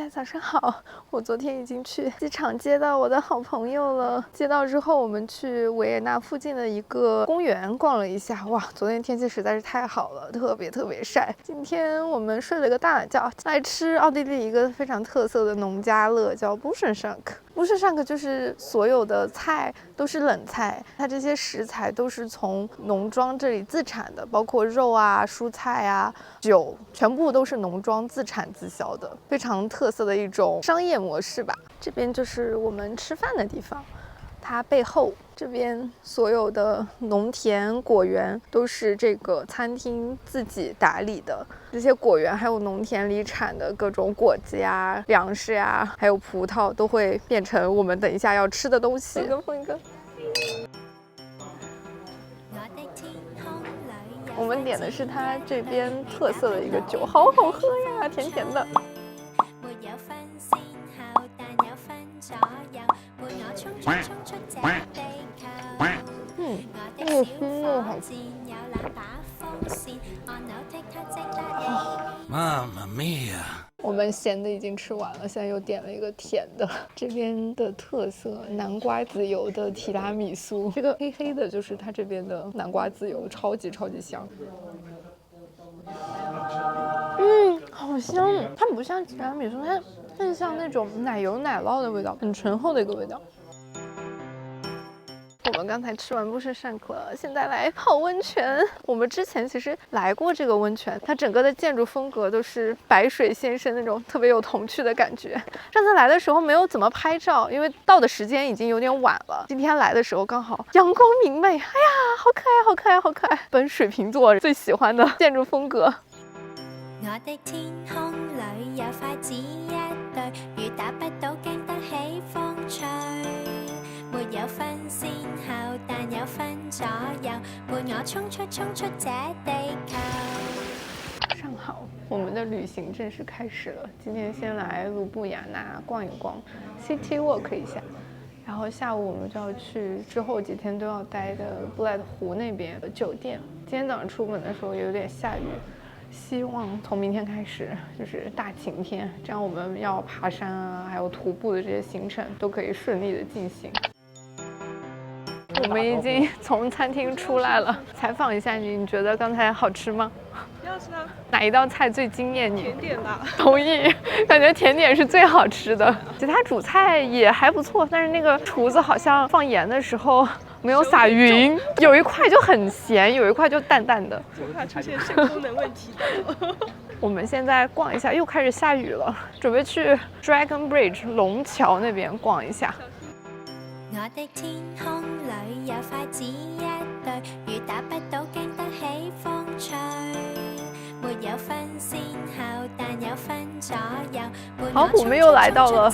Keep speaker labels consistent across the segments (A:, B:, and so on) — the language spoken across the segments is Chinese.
A: 家早上好。我昨天已经去机场接到我的好朋友了，接到之后我们去维也纳附近的一个公园逛了一下。哇，昨天天气实在是太好了，特别晒。今天我们睡了个大懒觉，来吃奥地利一个非常特色的农家乐，叫 Buschenschank。Buschenschank 就是所有的菜都是冷菜，它这些食材都是从农庄这里自产的，包括肉啊、蔬菜啊、酒，全部都是农庄自产自销的，非常特色的一种商业模式吧。这边就是我们吃饭的地方，它背后这边所有的农田果园都是这个餐厅自己打理的，这些果园还有农田里产的各种果子呀、粮食呀，还有葡萄，都会变成我们等一下要吃的东西。放一个。我们点的是它这边特色的一个酒，好好喝呀，甜甜的。又腥又好吃。妈妈咪呀！我们咸的已经吃完了，现在又点了一个甜的。这边的特色南瓜籽油的提拉米苏，这个黑黑的就是它这边的南瓜籽油，超级香。好香！它不像提拉米苏，它更像那种奶油奶酪的味道，很醇厚的一个味道。我们刚才吃完Buschenschank了，现在来泡温泉。我们之前其实来过这个温泉，它整个的建筑风格都是白水先生那种特别有童趣的感觉。上次来的时候没有怎么拍照，因为到的时间已经有点晚了。今天来的时候刚好阳光明媚，哎呀，好可爱！本水瓶座最喜欢的建筑风格。我的天空裏有筷子一對，雨打不到經得起風吹，沒有分先後，但有分左右，伴我衝出這地球。上好，我們的旅行正式開始了。今天先來盧布雅納逛一逛 ，City Walk 一下。然后下午我们就要去之后几天都要待的布莱特湖那边的酒店。今天早上出门的时候也有点下雨。希望从明天开始就是大晴天，这样我们要爬山啊，还有徒步的这些行程都可以顺利的进行。我们已经从餐厅出来了，采访一下你，你觉得刚才好吃吗？
B: 要吃啊！
A: 哪一道菜最惊艳你？
B: 甜点吧。
A: 同意，感觉甜点是最好吃的。其他主菜也还不错，但是那个厨子好像放盐的时候没有撒匀，有一块就很咸，有一块就淡淡的，
B: 就怕出现肾功能问题。
A: 我们现在逛一下，又开始下雨了，准备去 Dragon Bridge 龍橋那邊逛一下。我的天空裏有筷子一對，雨打不到經得起風吹，沒有分先後，但有分左右。好，我们又来到了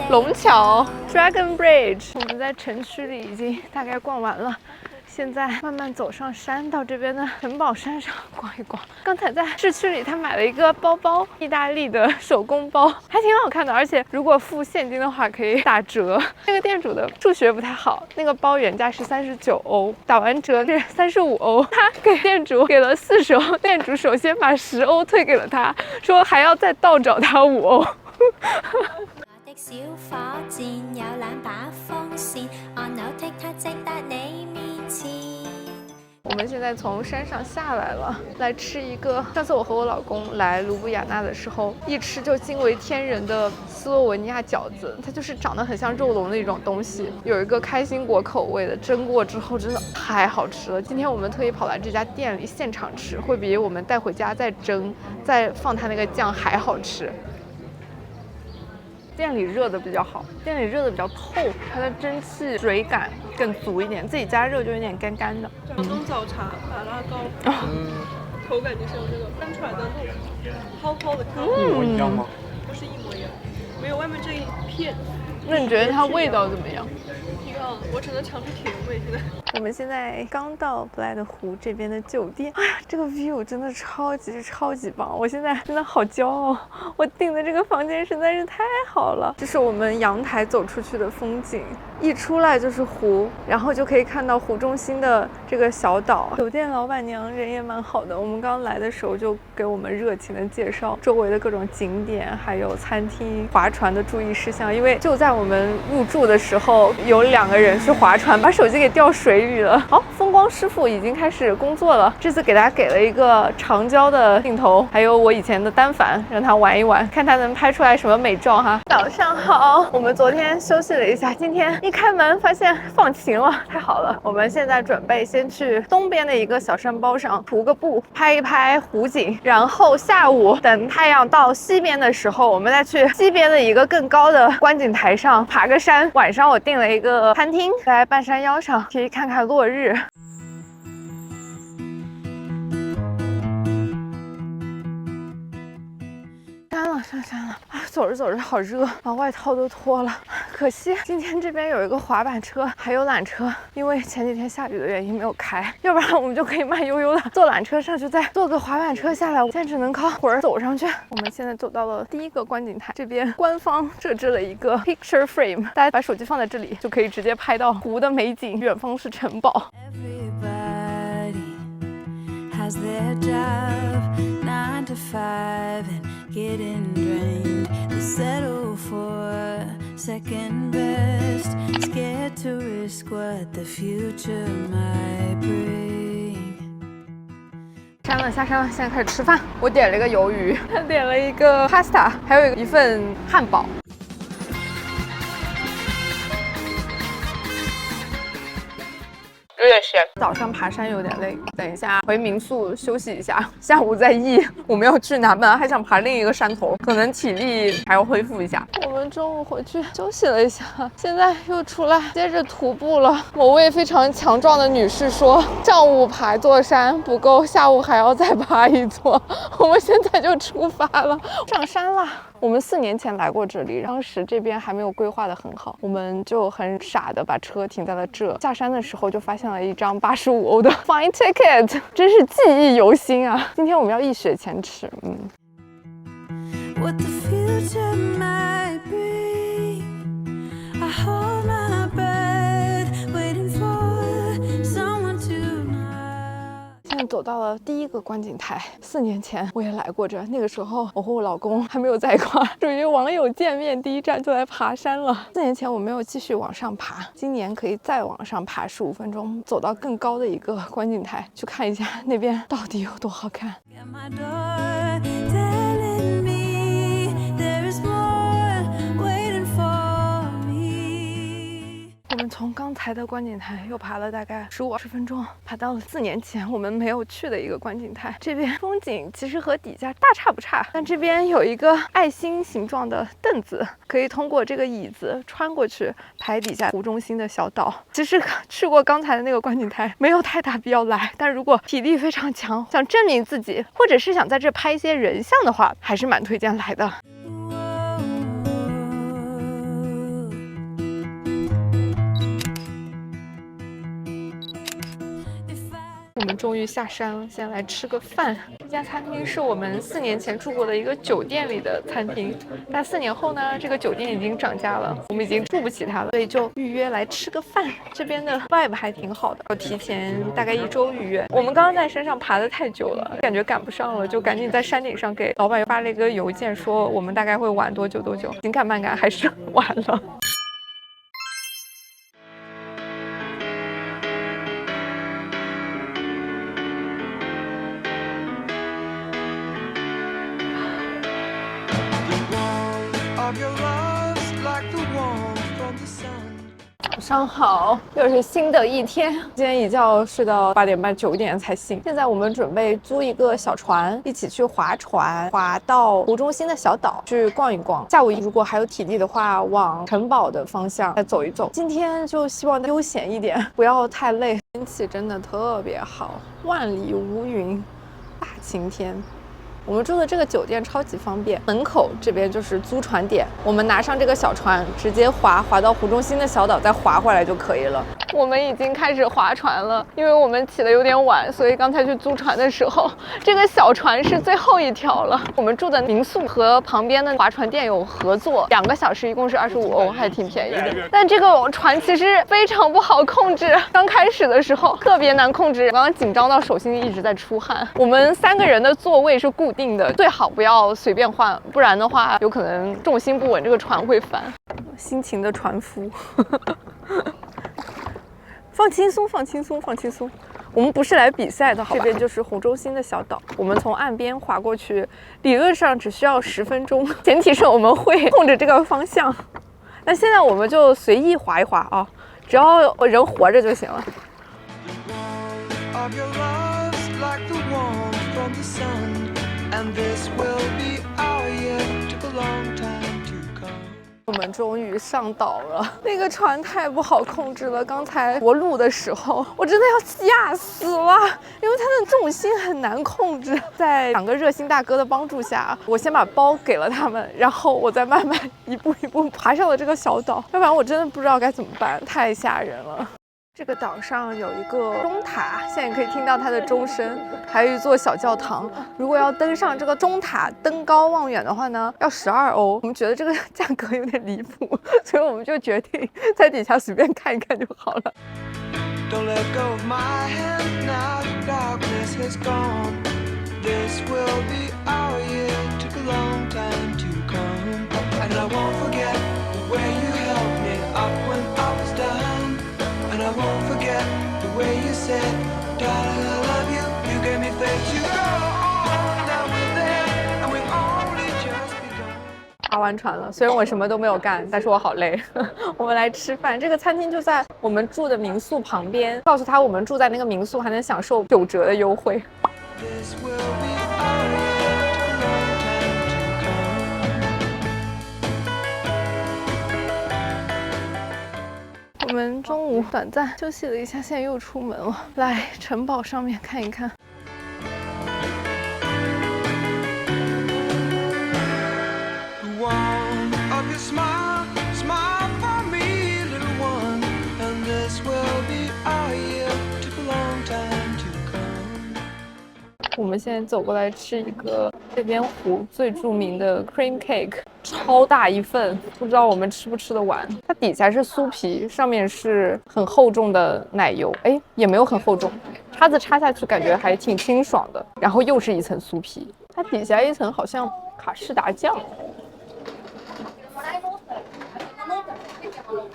A: 龍橋 Dragon Bridge， 我们在城区里已经大概逛完了。现在慢慢走上山，到这边的城堡山上逛一逛。刚才在市区里，他买了一个包包，意大利的手工包，还挺好看的。而且如果付现金的话，可以打折。那个店主的数学不太好，那个包原价是39欧，打完折是35欧。他给店主给了40欧，店主首先把10欧退给了他，说还要再倒找他5欧。小火箭有兩把風扇，按鈕踢它直達你面前。我们现在从山上下来了，来吃一个上次我和我老公来卢布雅纳的时候一吃就惊为天人的斯洛文尼亚饺子，它就是长得很像肉龙的一种东西，有一个开心果口味的，蒸过之后真的太好吃了。今天我们特意跑来这家店里现场吃，会比我们带回家再蒸再放它那个酱还好吃。店里热的比较好，店里热的比较透，它的蒸汽水感更足一点，自己加热就有点干干的。
B: 掌中早茶麻辣糕，口感就像这个翻出来的那种泡泡的汤，
C: 一模一样吗？
B: 不是一模一样，没有外面这一片。
A: 那你觉得它味道怎么样？
B: 一样，我只能尝出甜味。现在
A: 我们现在刚到布莱德湖这边的酒店，哎呀，这个 view 真的超级棒！我现在真的好骄傲，我订的这个房间实在是太好了。这是我们阳台走出去的风景，一出来就是湖，然后就可以看到湖中心的这个小岛。酒店老板娘人也蛮好的，我们刚来的时候就给我们热情的介绍周围的各种景点，还有餐厅、划船的注意事项。因为就在我们入住的时候，有2个人去划船，把手机给掉水里了。好，风光师傅已经开始工作了，这次给大家给了一个长焦的镜头，还有我以前的单反，让他玩一玩，看他能拍出来什么美照哈。早上好，我们昨天休息了一下，今天一开门发现放晴了，太好了。我们现在准备先去东边的一个小山包上徒个步，拍一拍湖景，然后下午等太阳到西边的时候，我们再去西边的一个更高的观景台上爬个山。晚上我订了一个餐厅，在半山腰上可以看看落日。上山了啊！走着走着好热，把外套都脱了。可惜今天这边有一个滑板车，还有缆车，因为前几天下雨的原因没有开，要不然我们就可以慢悠悠的坐缆车上去，再坐个滑板车下来。我现在只能靠腿儿走上去。我们现在走到了第一个观景台，这边官方设置了一个 picture frame， 大家把手机放在这里就可以直接拍到湖的美景，远方是城堡。Has their job 9 to 5 and getting drained. They settle for second best, scared to risk what the future might bring. 下山了，现在开始吃饭。我点了一个鱿鱼，他点了一个 pasta， 还有一份汉堡。有点咸，早上爬山有点累，等一下回民宿休息一下，下午再议我们要去哪。本来还想爬另一个山头，可能体力还要恢复一下。我们中午回去休息了一下，现在又出来接着徒步了。某位非常强壮的女士说，上午爬座山不够，下午还要再爬一座。我们现在就出发了，上山了。我们4年前来过这里，当时这边还没有规划的很好，我们就很傻的把车停在了这。下山的时候就发现了一张85欧的 fine ticket， 真是记忆犹新啊！今天我们要一雪前耻。What the future might bring, I hold my breath, waiting for someone to know. 现在走到了第一个观景台。4年前我也来过这，那个时候我和我老公还没有在一块，属于网友见面第一站就来爬山了。4年前我没有继续往上爬，今年可以再往上爬15分钟，走到更高的一个观景台，去看一下那边到底有多好看。我们从刚才的观景台又爬了大概15-20分钟，爬到了4年前我们没有去的一个观景台。这边风景其实和底下大差不差，但这边有一个爱心形状的凳子，可以通过这个椅子穿过去拍底下湖中心的小岛。其实去过刚才的那个观景台没有太大必要来，但如果体力非常强，想证明自己，或者是想在这拍一些人像的话，还是蛮推荐来的。我们终于下山了，先来吃个饭。这家餐厅是我们4年前住过的一个酒店里的餐厅，但4年后呢，这个酒店已经涨价了，我们已经住不起它了，所以就预约来吃个饭。这边的 vibe 还挺好的，要提前大概1周预约。我们刚刚在山上爬得太久了，感觉赶不上了，就赶紧在山顶上给老板发了一个邮件，说我们大概会晚多久。紧赶慢赶还是晚了。早上好，又是新的一天。今天一觉睡到8点半9点才醒。现在我们准备租一个小船，一起去划船，划到湖中心的小岛去逛一逛。下午如果还有体力的话，往城堡的方向再走一走。今天就希望悠闲一点，不要太累。天气真的特别好，万里无云，大晴天。我们住的这个酒店超级方便，门口这边就是租船点，我们拿上这个小船直接划到湖中心的小岛，再划回来就可以了。我们已经开始划船了，因为我们起得有点晚，所以刚才去租船的时候，这个小船是最后一条了。我们住的民宿和旁边的划船店有合作，2个小时一共是25欧，还挺便宜的。但这个船其实非常不好控制，刚开始的时候特别难控制，刚刚紧张到手心一直在出汗。我们3个人的座位是固定的，最好不要随便换，不然的话有可能重心不稳，这个船会翻。辛勤的船夫。放轻松，放轻松，放轻松。我们不是来比赛的，好吧？这边就是湖州新的小岛，我们从岸边划过去，理论上只需要10分钟，前提是我们会控制这个方向。那现在我们就随意划一划啊，只要人活着就行了。我们终于上岛了，那个船太不好控制了。刚才着陆的时候，我真的要吓死了，因为它的重心很难控制。在2个热心大哥的帮助下，我先把包给了他们，然后我再慢慢一步一步爬上了这个小岛。要不然我真的不知道该怎么办，太吓人了。这个岛上有一个钟塔，现在可以听到它的钟声，还有一座小教堂。如果要登上这个钟塔登高望远的话呢，要12欧。我们觉得这个价格有点离谱，所以我们就决定在底下随便看一看就好了。Don't let go of my hand now, the darkness has gone. This will be our year, took a long time to come. And I won't forget the way you held me up when I was down.And I won't forget the way you said, darling, I love you. You gave me faith to go on. Now we're there, and we've only just begun. 划完船了，虽然我什么都没有干，但是我好累。我们来吃饭，这个餐厅就在我们住的民宿旁边。告诉他我们住在那个民宿还能享受9折的优惠。This will be our我们中午短暂休息了一下，现在又出门了，来城堡上面看一看。我们现在走过来吃一个这边湖最著名的 cream cake， 超大一份，不知道我们吃不吃得完。它底下是酥皮，上面是很厚重的奶油，哎，也没有很厚重，叉子插下去感觉还挺清爽的。然后又是一层酥皮，它底下一层好像卡士达酱。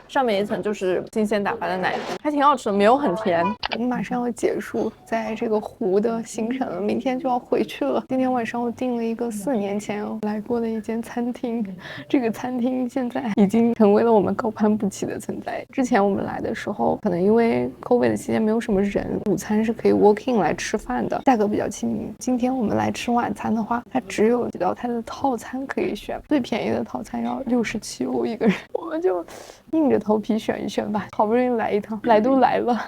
A: 上面一层就是新鲜打发的奶油，还挺好吃的，没有很甜。我们马上要结束在这个湖的行程了，明天就要回去了。今天晚上我订了一个4年前来过的一间餐厅，这个餐厅现在已经成为了我们高攀不起的存在。之前我们来的时候，可能因为 COVID 的期间没有什么人，午餐是可以 walk in 来吃饭的，价格比较亲民。今天我们来吃晚餐的话，它只有几道菜的套餐可以选，最便宜的套餐要67欧一个人，我们就硬着头皮选一选吧，好不容易来一趟，来都来了。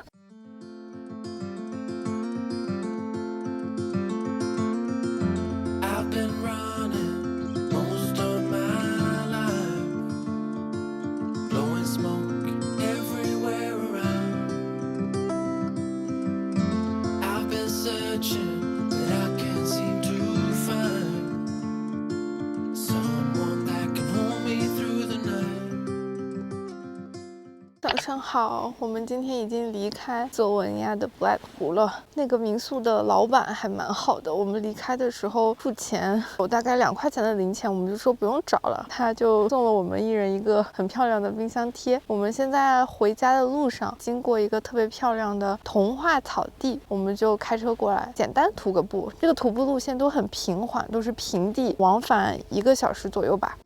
A: 早上好，我们今天已经离开佐文亚的 Black 湖了。那个民宿的老板还蛮好的，我们离开的时候付钱，有大概2块钱的零钱，我们就说不用找了，他就送了我们一人一个很漂亮的冰箱贴。我们现在回家的路上，经过一个特别漂亮的童话草地，我们就开车过来，简单徒个步。这个徒步路线都很平缓，都是平地，往返1个小时左右吧。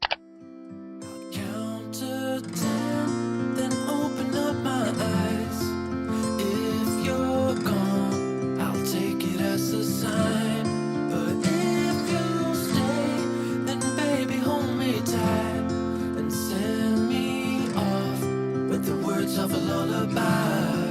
A: of a lullaby.